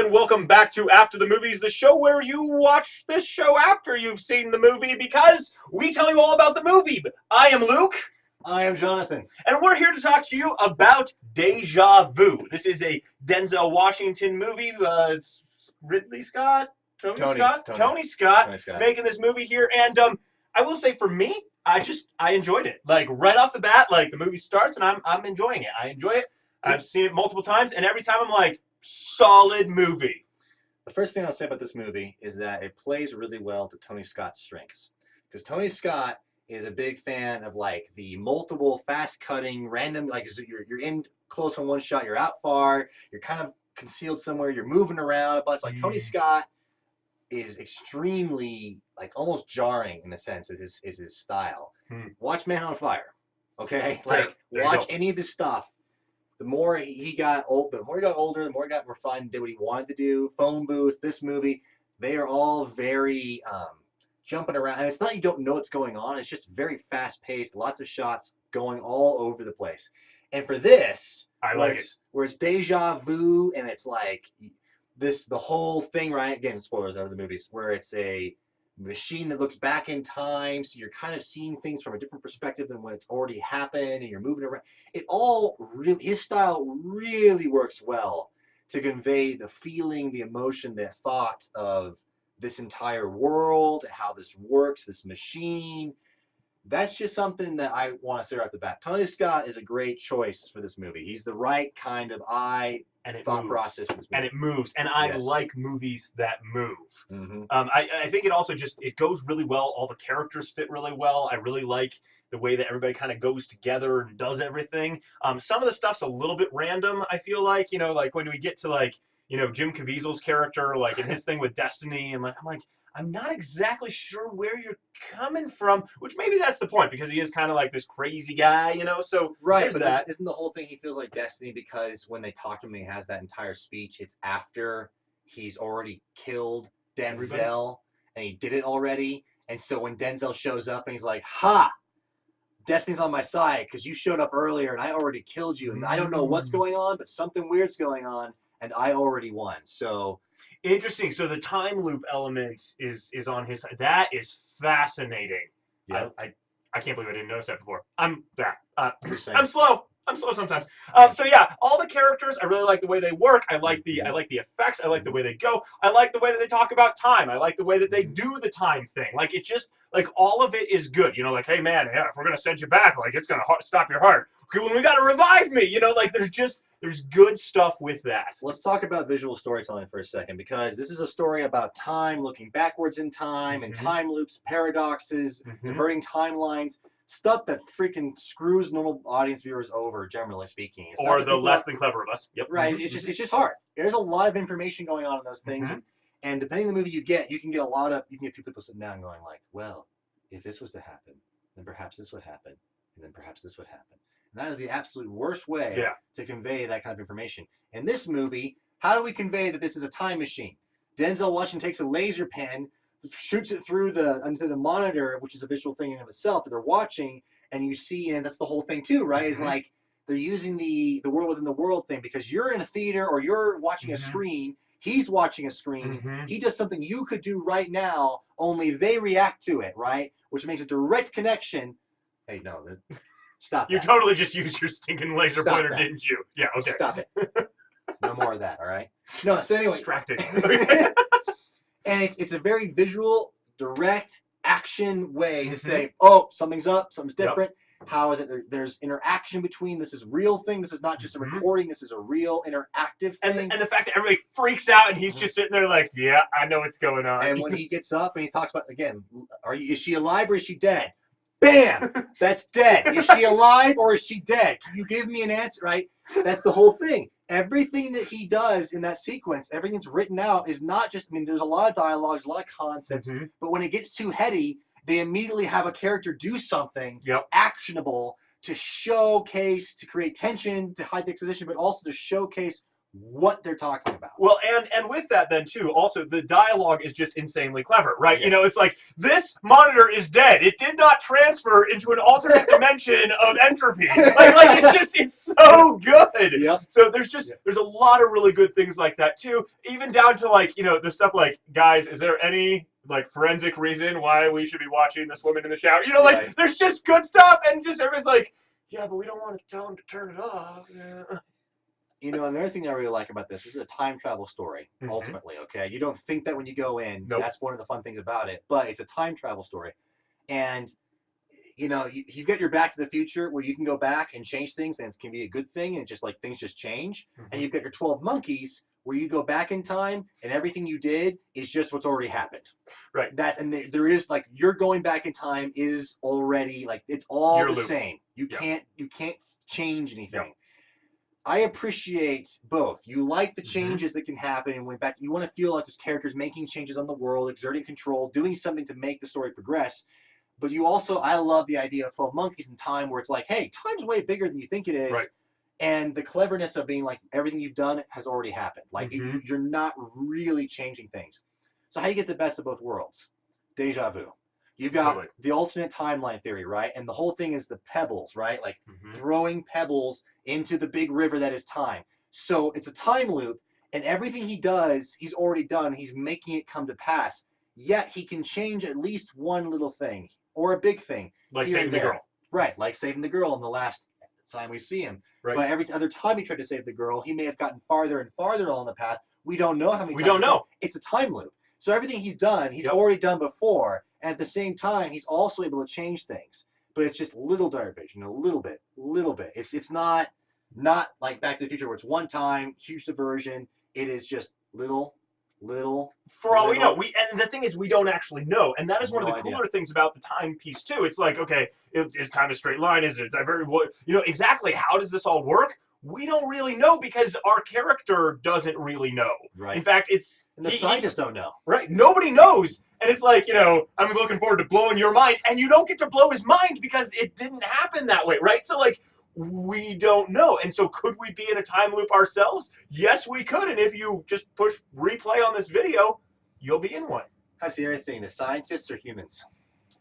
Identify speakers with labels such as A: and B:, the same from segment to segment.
A: gentlemen, welcome back to After the Movies, the show where you watch this show after you've seen the movie because we tell you all about the movie. I am Luke.
B: I am Jonathan.
A: And we're here to talk to you about Deja Vu. This is a Denzel Washington movie. It's Ridley Scott? Tony Scott making this movie here. And I will say for me, I enjoyed it. Like right off the bat, like the movie starts and I'm enjoying it. I enjoy it. I've seen it multiple times, and every time I'm like, solid movie.
B: The first thing I'll say about this movie is that it plays really well to Tony Scott's strengths. Because Tony Scott is a big fan of like the multiple fast-cutting, random, like you're in close on one shot, you're out far, you're kind of concealed somewhere, you're moving around a bunch. Like Tony Scott is extremely, like almost jarring in a sense, is his style. Watch Man on Fire, okay? Like watch any of his stuff. The more he got older, the more he got refined, did what he wanted to do. Phone Booth, this movie, they are all very jumping around. And it's not you don't know what's going on. It's just very fast-paced, lots of shots going all over the place. And for this, where it's Deja Vu, and it's like the whole thing, right? Again, spoilers of the movies, where it's a machine that looks back in time, so you're kind of seeing things from a different perspective than when it's already happened, and you're moving around. It all really, his style really works well to convey the feeling, the emotion, the thought of this entire world, how this works, this machine. That's just something that I want to say right off the bat. Tony Scott is a great choice for this movie. He's the right kind of thought process for this movie.
A: And it moves. And I like movies that move. I think it also it goes really well. All the characters fit really well. I really like the way that everybody kind of goes together and does everything. Some of the stuff's a little bit random, I feel like. You know, like when we get to like, you know, Jim Caviezel's character, like in his thing with Destiny, and like I'm like, I'm not exactly sure where you're coming from, which maybe that's the point because he is kind of like this crazy guy, you know. So
B: right, but isn't the whole thing he feels like Destiny because when they talk to him, he has that entire speech. It's after he's already killed Denzel and he did it already, and so when Denzel shows up and he's like, "Ha! Destiny's on my side because you showed up earlier and I already killed you, and I don't know what's going on, but something weird's going on, and I already won." So.
A: Interesting. So the time loop element is on his side. That is fascinating. Yeah. I can't believe I didn't notice that before. I'm slow. I'm slow sometimes. So yeah, all the characters, I really like the way they work. I like the effects. I like the way they go. I like the way that they talk about time. I like the way that they do the time thing. Like it just like all of it is good. You know, like hey man, yeah, if we're gonna send you back, like it's gonna stop your heart. Okay, well we gotta revive me. You know, like there's good stuff with that.
B: Let's talk about visual storytelling for a second because this is a story about time, looking backwards in time, and time loops, paradoxes, diverting timelines. Stuff that freaking screws normal audience viewers over, generally speaking. It's
A: or the less than clever of us. Yep.
B: Right. It's just hard. There's a lot of information going on in those things, and depending on the movie you get people sitting down going like, well, if this was to happen, then perhaps this would happen, and then perhaps this would happen. And that is the absolute worst way to convey that kind of information. In this movie, how do we convey that this is a time machine? Denzel Washington takes a laser pen, shoots it through into the monitor, which is a visual thing in of itself that they're watching, and you see, and that's the whole thing too, right? Is like they're using the world within the world thing because you're in a theater or you're watching a screen, he's watching a screen, he does something you could do right now, only they react to it, right? Which makes a direct connection. Hey, no, stop that.
A: You totally just used your stinking laser pointer, didn't you? Yeah, okay.
B: Stop it. No more of that, all right? No, so anyway.
A: Distracting.
B: And it's a very visual, direct, action way to say, oh, something's up, something's different. How is it? There's interaction between this is real thing. This is not just a recording. This is a real interactive thing.
A: And the fact that everybody freaks out and he's just sitting there like, yeah, I know what's going on.
B: And when he gets up and he talks about, again, is she alive or is she dead? Bam! That's dead. Is she alive or is she dead? Can you give me an answer, right? That's the whole thing. Everything that he does in that sequence, everything's written out, is not just, I mean, there's a lot of dialogues, a lot of concepts, but when it gets too heady, they immediately have a character do something actionable to showcase, to create tension, to hide the exposition, but also to showcase what they're talking about.
A: Well, and with that then too, also the dialogue is just insanely clever, right?
B: Yes.
A: You know, it's like this monitor is dead. It did not transfer into an alternate dimension of entropy. Like it's so good.
B: Yep.
A: So there's a lot of really good things like that too. Even down to like, you know, the stuff like, guys, is there any like forensic reason why we should be watching this woman in the shower? You know, like
B: Right.
A: there's just good stuff, and just everybody's like, yeah, but we don't want to tell them to turn it off. Yeah.
B: You know, another thing I really like about this is a time travel story, ultimately, okay? You don't think that when you go in.
A: Nope.
B: That's one of the fun things about it, but it's a time travel story. And, you know, you've got your Back to the Future where you can go back and change things, and it can be a good thing, and just like things just change. And you've got your 12 Monkeys where you go back in time, and everything you did is just what's already happened.
A: Right.
B: There is like, you're going back in time is already like, it's all
A: Your
B: the
A: loop.
B: same. You
A: Yep.
B: can't change anything.
A: Yep.
B: I appreciate both. You like the changes that can happen, and when back, you want to feel like there's characters making changes on the world, exerting control, doing something to make the story progress. But you also, I love the idea of 12 Monkeys in time, where it's like, hey, time's way bigger than you think it is.
A: Right.
B: And the cleverness of being like, everything you've done has already happened. Like, you're not really changing things. So how do you get the best of both worlds? Deja vu. You've got the alternate timeline theory, right? And the whole thing is the pebbles, right? Like throwing pebbles into the big river that is time. So it's a time loop, and everything he does, he's already done. He's making it come to pass. Yet he can change at least one little thing or a big thing.
A: Like saving the girl.
B: Right, like saving the girl in the last time we see him.
A: Right.
B: But every other time he tried to save the girl, he may have gotten farther and farther along the path. We don't know how many times.
A: We don't know.
B: It's a time loop. So everything he's done, he's already done before. And at the same time, he's also able to change things. But it's just little diversion, a little bit. It's not like Back to the Future where it's one time, huge diversion. It is just little.
A: For all we know, and the thing is, we don't actually know, and that is one of the
B: idea.
A: cooler things about the time piece too. It's like, okay, is time a straight line? Is it divergent? You know, exactly how does this all work? We don't really know because our character doesn't really know.
B: Right.
A: In fact,
B: and the scientists don't know.
A: Right. Nobody knows. And it's like, you know, I'm looking forward to blowing your mind, and you don't get to blow his mind because it didn't happen that way, right? So like, we don't know. And so could we be in a time loop ourselves? Yes, we could. And if you just push replay on this video, you'll be in one.
B: That's the other thing. The scientists are humans.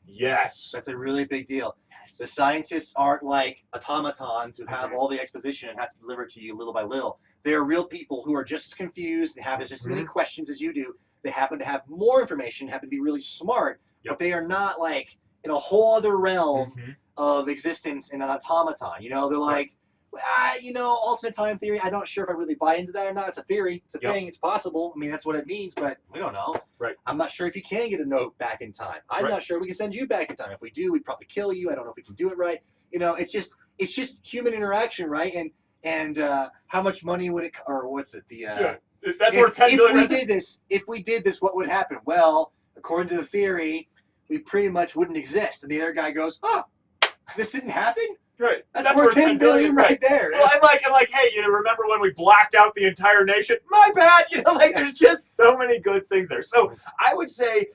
A: Yes.
B: That's a really big deal. Yes. The scientists aren't like automatons who have all the exposition and have to deliver it to you little by little. They are real people who are just as confused. They have just as many questions as you do. They happen to have more information, happen to be really smart, but they are not like in a whole other realm of existence in an automaton. You know, they're like, you know, alternate time theory. I'm not sure if I really buy into that or not. It's a theory. It's a thing. It's possible. I mean, that's what it means, but we don't know.
A: Right.
B: I'm not sure if you can get a note back in time. I'm not sure we can send you back in time. If we do, we'd probably kill you. I don't know if we can do it right. You know, it's just human interaction, right? And how much money would it, or what's it?
A: That's worth $10 billion.
B: If we did this, what would happen? Well, according to the theory, we pretty much wouldn't exist. And the other guy goes, oh, this didn't happen?
A: Right.
B: That's worth $10 billion right there.
A: Well, and like, hey, you know, remember when we blacked out the entire nation? My bad. You know, like there's just so many good things there. So I would say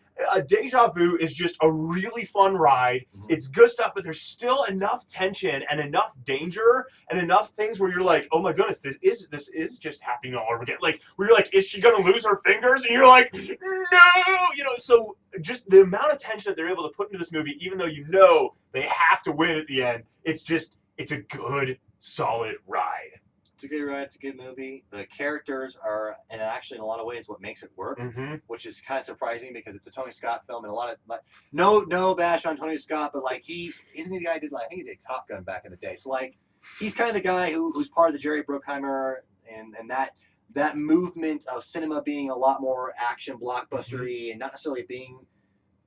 A: Deja Vu is just a really fun ride. It's good stuff, but there's still enough tension and enough danger and enough things where you're like, oh my goodness, this is just happening all over again. Like where you're like, is she gonna lose her fingers? And you're like, no, you know. So just the amount of tension that they're able to put into this movie, even though you know they have to win at the end, it's a good, solid ride.
B: It's a good ride. It's a good movie. The characters are, and actually in a lot of ways, what makes it work, which is kind of surprising because it's a Tony Scott film, and a lot of no bash on Tony Scott, but like isn't he the guy who did I think he did Top Gun back in the day. So like he's kind of the guy who's part of the Jerry Bruckheimer and that movement of cinema being a lot more action blockbustery and not necessarily being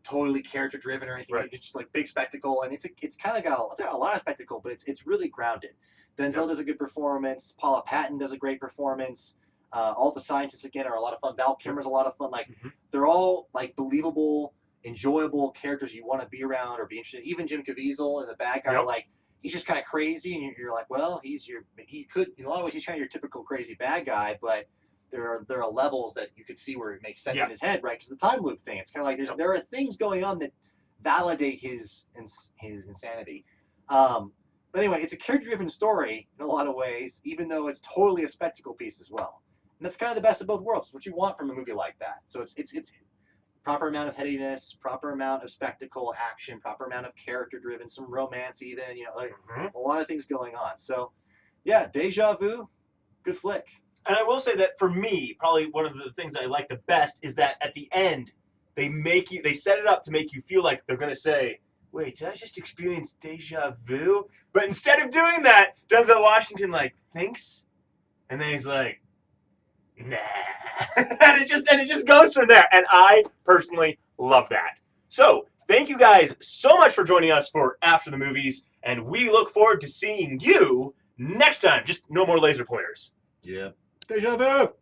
B: totally character driven or anything. It's just like big spectacle, and it's kind of got a lot of spectacle, but it's really grounded. Denzel does a good performance. Paula Patton does a great performance. All the scientists again are a lot of fun. Val Kilmer's a lot of fun. Like they're all like believable, enjoyable characters you want to be around or be interested in. Even Jim Caviezel as a bad guy, like he's just kind of crazy, and you're like, well, he could in a lot of ways he's kind of your typical crazy bad guy, but there are levels that you could see where it makes sense in his head, right? Because the time loop thing, it's kind of like there are things going on that validate his insanity. But anyway, it's a character-driven story in a lot of ways, even though it's totally a spectacle piece as well. And that's kind of the best of both worlds. It's what you want from a movie like that. So it's proper amount of headiness, proper amount of spectacle, action, proper amount of character-driven, some romance even, like a lot of things going on. So, yeah, Deja Vu, good flick.
A: And I will say that for me, probably one of the things I like the best is that at the end, they set it up to make you feel like they're going to say, wait, did I just experience deja vu? But instead of doing that, Denzel Washington thinks, and then he's like, nah. and it just goes from there. And I personally love that. So thank you guys so much for joining us for After the Movies, and we look forward to seeing you next time. Just no more laser pointers.
B: Yeah. Deja Vu!